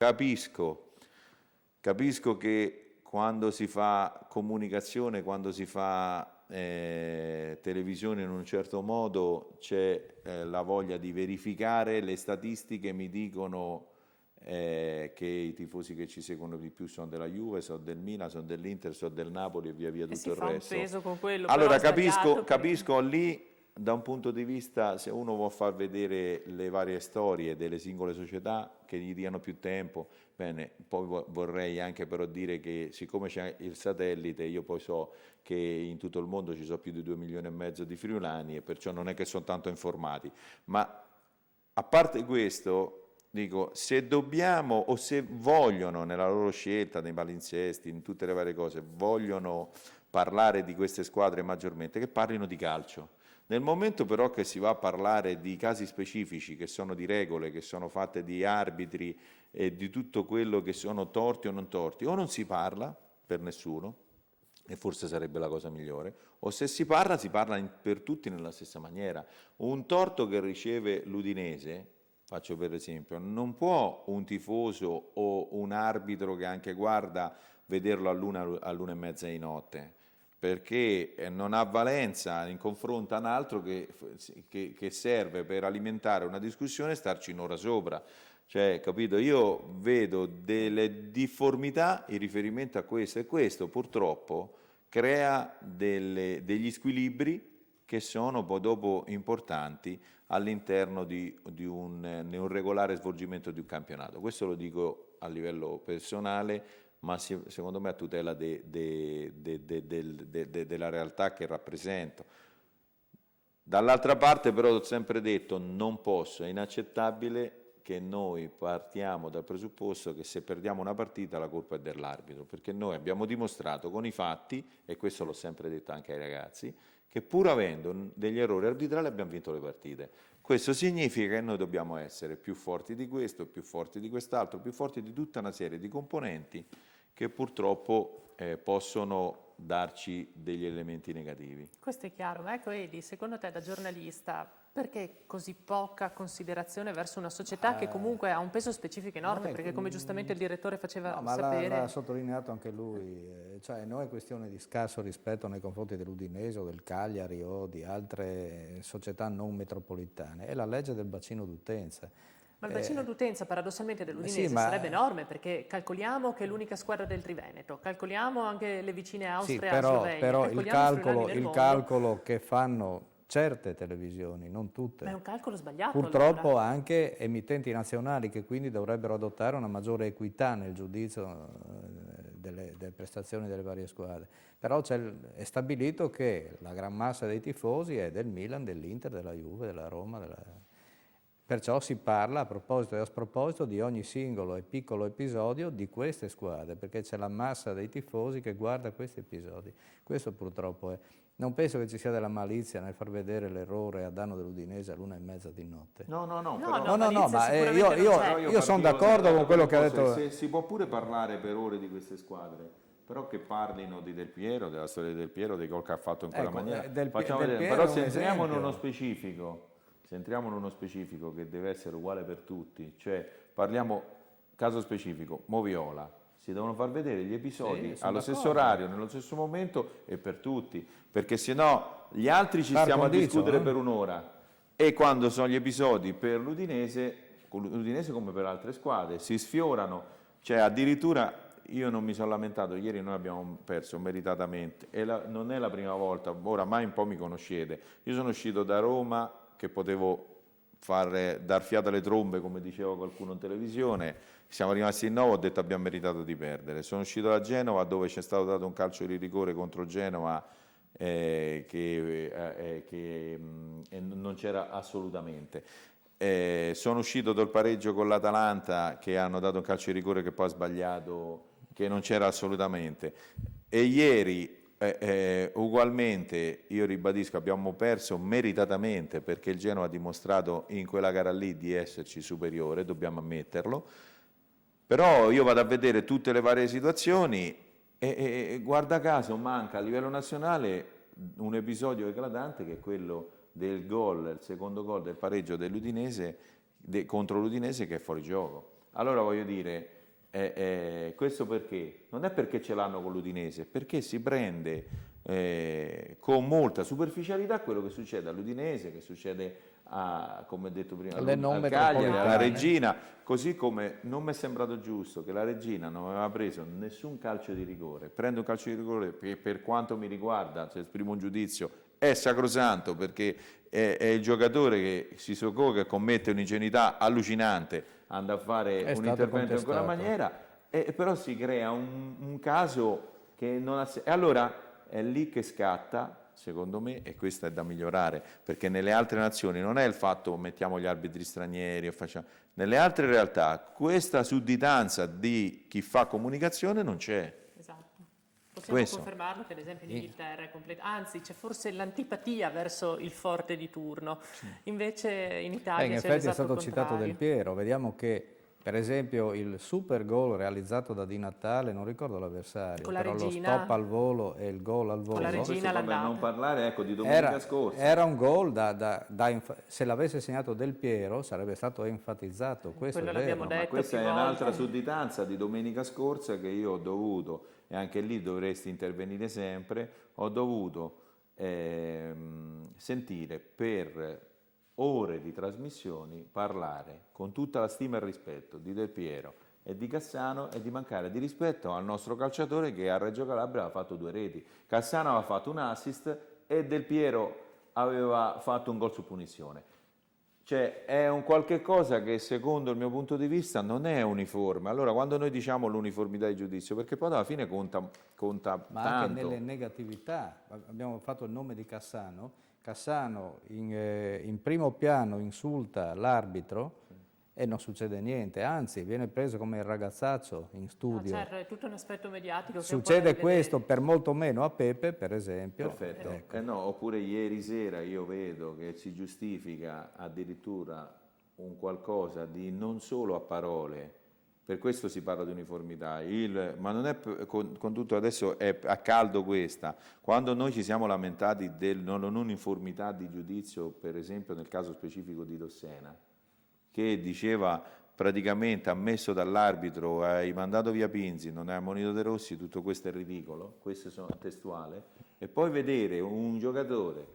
Capisco che quando si fa comunicazione, quando si fa televisione in un certo modo, c'è la voglia di verificare, le statistiche mi dicono che i tifosi che ci seguono di più sono della Juve, sono del Milan, sono dell'Inter, sono del Napoli e via via E tutto si il fa un resto. peso con quello, Allora però è sbagliato capisco lì da un punto di vista, se uno vuol far vedere le varie storie delle singole società che gli diano più tempo, bene, poi vorrei anche però dire che siccome c'è il satellite, io poi so che in tutto il mondo ci sono più di 2 milioni e mezzo di friulani e perciò non è che sono tanto informati, ma a parte questo, dico, se dobbiamo o se vogliono nella loro scelta, nei palinsesti, in tutte le varie cose, vogliono parlare di queste squadre maggiormente, che parlino di calcio. Nel momento però che si va a parlare di casi specifici, che sono di regole, che sono fatte di arbitri e di tutto quello che sono torti o non si parla per nessuno, e forse sarebbe la cosa migliore, o se si parla per tutti nella stessa maniera. Un torto che riceve l'Udinese, faccio per esempio, non può un tifoso o un arbitro che anche guarda vederlo all'una e mezza di notte, perché non ha valenza in confronto a un altro che serve per alimentare una discussione e starci un'ora sopra. Cioè, capito? Io vedo delle difformità in riferimento a questo e questo purtroppo crea degli squilibri che sono poi dopo importanti all'interno di un regolare svolgimento di un campionato. Questo lo dico a livello personale, ma secondo me a tutela della realtà che rappresento. Dall'altra parte però ho sempre detto non posso, è inaccettabile che noi partiamo dal presupposto che se perdiamo una partita la colpa è dell'arbitro, perché noi abbiamo dimostrato con i fatti, e questo l'ho sempre detto anche ai ragazzi, che pur avendo degli errori arbitrali abbiamo vinto le partite. Questo significa che noi dobbiamo essere più forti di questo, più forti di quest'altro, più forti di tutta una serie di componenti che purtroppo possono darci degli elementi negativi. Questo è chiaro, ma ecco Eli, secondo te da giornalista perché così poca considerazione verso una società che comunque ha un peso specifico enorme? Perché come giustamente il direttore faceva no, ma sapere... l'ha sottolineato anche lui, cioè non è questione di scarso rispetto nei confronti dell'Udinese o del Cagliari o di altre società non metropolitane, è la legge del bacino d'utenza. Ma il bacino d'utenza paradossalmente dell'Udinese sì, sarebbe enorme, perché calcoliamo che è l'unica squadra del Triveneto, calcoliamo anche le vicine Austria e Slovenia, però calcoliamo il calcolo che fanno certe televisioni, non tutte. Ma è un calcolo sbagliato. Purtroppo allora. anche emittenti nazionali che quindi dovrebbero adottare una maggiore equità nel giudizio delle prestazioni delle varie squadre. Però è stabilito che la gran massa dei tifosi è del Milan, dell'Inter, della Juve, della Roma, perciò si parla a proposito e a sproposito di ogni singolo e piccolo episodio di queste squadre, perché c'è la massa dei tifosi che guarda questi episodi. Questo purtroppo è. Non penso che ci sia della malizia nel far vedere l'errore a danno dell'Udinese all'1 e mezza di notte. No, Ma io sono d'accordo con quello che ha detto. Si può pure parlare per ore di queste squadre, però che parlino di Del Piero, della storia di Del Piero, dei gol che ha fatto in quella maniera. Però se entriamo in uno specifico, che deve essere uguale per tutti, cioè parliamo caso specifico, Moviola, si devono far vedere gli episodi allo stesso orario, nello stesso momento e per tutti, perché sennò gli altri ci stiamo a discutere per un'ora e quando sono gli episodi per l'Udinese come per altre squadre, si sfiorano, cioè addirittura io non mi sono lamentato, ieri noi abbiamo perso meritatamente e non è la prima volta, oramai un po' mi conoscete, io sono uscito da Roma che potevo dar fiato alle trombe come diceva qualcuno in televisione, siamo rimasti in 9, ho detto abbiamo meritato di perdere, sono uscito da Genova dove c'è stato dato un calcio di rigore contro Genova che non c'era assolutamente. Sono uscito dal pareggio con l'Atalanta che hanno dato un calcio di rigore che poi ha sbagliato, che non c'era assolutamente. E ieri ugualmente, io ribadisco, abbiamo perso meritatamente perché il Genoa ha dimostrato in quella gara lì di esserci superiore, dobbiamo ammetterlo. Però io vado a vedere tutte le varie situazioni e guarda caso manca a livello nazionale un episodio eclatante che è quello del gol, il secondo gol del pareggio dell'Udinese contro l'Udinese che è fuori gioco. Allora voglio dire, questo perché? Non è perché ce l'hanno con l'Udinese, perché si prende con molta superficialità quello che succede all'Udinese, che succede come ho detto prima, Alle non al Cagliari, alla metropolitane. Reggina, così come non mi è sembrato giusto che la Reggina non aveva preso nessun calcio di rigore. Prende un calcio di rigore che per quanto mi riguarda, se esprimo un giudizio, è sacrosanto perché è il giocatore che si soccorre, che commette un'ingenuità allucinante, anda a fare È un stato intervento in quella contestato. maniera, e però si crea un caso che non ha senso. E allora è lì che scatta, secondo me, e questo è da migliorare, perché nelle altre nazioni non è il fatto mettiamo gli arbitri stranieri o facciamo. Nelle altre realtà questa sudditanza di chi fa comunicazione non c'è. Esatto. Possiamo Questo. confermarlo che ad esempio in Inghilterra è completa, anzi c'è forse l'antipatia verso il forte di turno, invece in Italia In c'è effetti è l'esatto stato citato Del contrario. Piero, vediamo che per esempio il super gol realizzato da Di Natale, non ricordo l'avversario, Con la però Regina. lo stop al volo e il gol al volo, la Questo Regina come l'andata. non parlare, ecco, di domenica scorsa. era un gol se l'avesse segnato Del Piero sarebbe stato enfatizzato, questo Quello è vero. l'abbiamo Ma detto questa più è un'altra volte. sudditanza di domenica scorsa che io ho dovuto, e anche lì dovresti intervenire sempre, ho dovuto sentire per ore di trasmissioni parlare con tutta la stima e il rispetto di Del Piero e di Cassano e di mancare di rispetto al nostro calciatore che a Reggio Calabria aveva fatto 2 reti. Cassano aveva fatto un assist e Del Piero aveva fatto un gol su punizione. Cioè è un qualche cosa che secondo il mio punto di vista non è uniforme. Allora quando noi diciamo l'uniformità di giudizio, perché poi alla fine conta Ma anche tanto. nelle negatività, abbiamo fatto il nome di Cassano, Cassano in primo piano insulta l'arbitro e non succede niente, anzi viene preso come il ragazzaccio in No, studio. certo, è tutto un aspetto mediatico che è un po' da Succede rivedere. questo per molto meno a Pepe, per esempio. Perfetto. Ecco. No, oppure ieri sera io vedo che si giustifica addirittura un qualcosa di non solo a parole, per questo si parla di uniformità, ma non è con tutto adesso è a caldo questa. Quando noi ci siamo lamentati della non uniformità di giudizio, per esempio nel caso specifico di Dossena, che diceva praticamente ammesso dall'arbitro, hai mandato via Pinzi, non hai ammonito De Rossi, tutto questo è ridicolo, questo sono testuale, e poi vedere un giocatore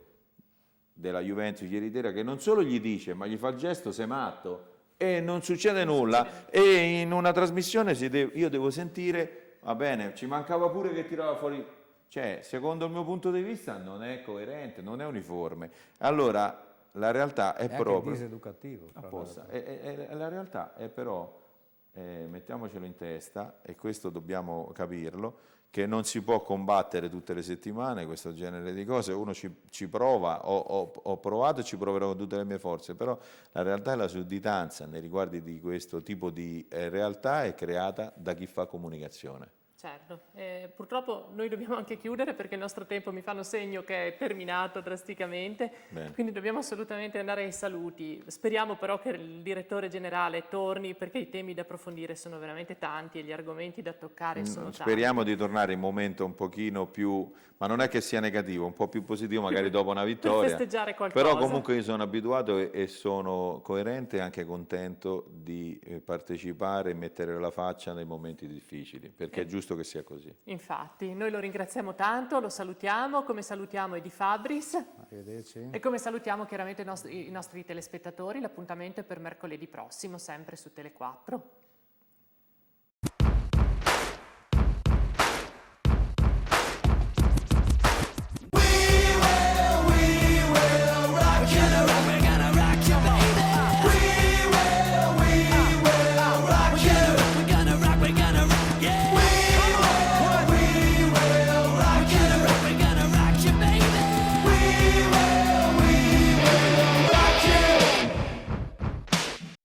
della Juventus ieri sera che non solo gli dice, ma gli fa il gesto, sei matto, e non succede nulla, e in una trasmissione io devo sentire, va bene, ci mancava pure che tirava fuori, cioè, secondo il mio punto di vista non è coerente, non è uniforme. Allora, la realtà è È anche proprio diseducativo. fra apposta. l'altro. La realtà è però, mettiamocelo in testa, e questo dobbiamo capirlo, che non si può combattere tutte le settimane questo genere di cose. Uno ci prova, ho provato e ci proverò con tutte le mie forze, però la realtà è la sudditanza nei riguardi di questo tipo di realtà è creata da chi fa comunicazione. Certo, purtroppo noi dobbiamo anche chiudere perché il nostro tempo mi fanno segno che è terminato drasticamente, Bene. quindi dobbiamo assolutamente andare ai saluti. Speriamo però che il direttore generale torni perché i temi da approfondire sono veramente tanti e gli argomenti da toccare sono tanti. Speriamo di tornare in un momento un pochino più, ma non è che sia negativo, un po' più positivo magari dopo una vittoria. festeggiare qualcosa. Però comunque io sono abituato e sono coerente e anche contento di partecipare e mettere la faccia nei momenti difficili, perché è giusto che sia così. Infatti, noi lo ringraziamo tanto, lo salutiamo, come salutiamo Edi Fabris Arrivederci. e come salutiamo chiaramente i nostri telespettatori. L'appuntamento è per mercoledì prossimo, sempre su Tele4.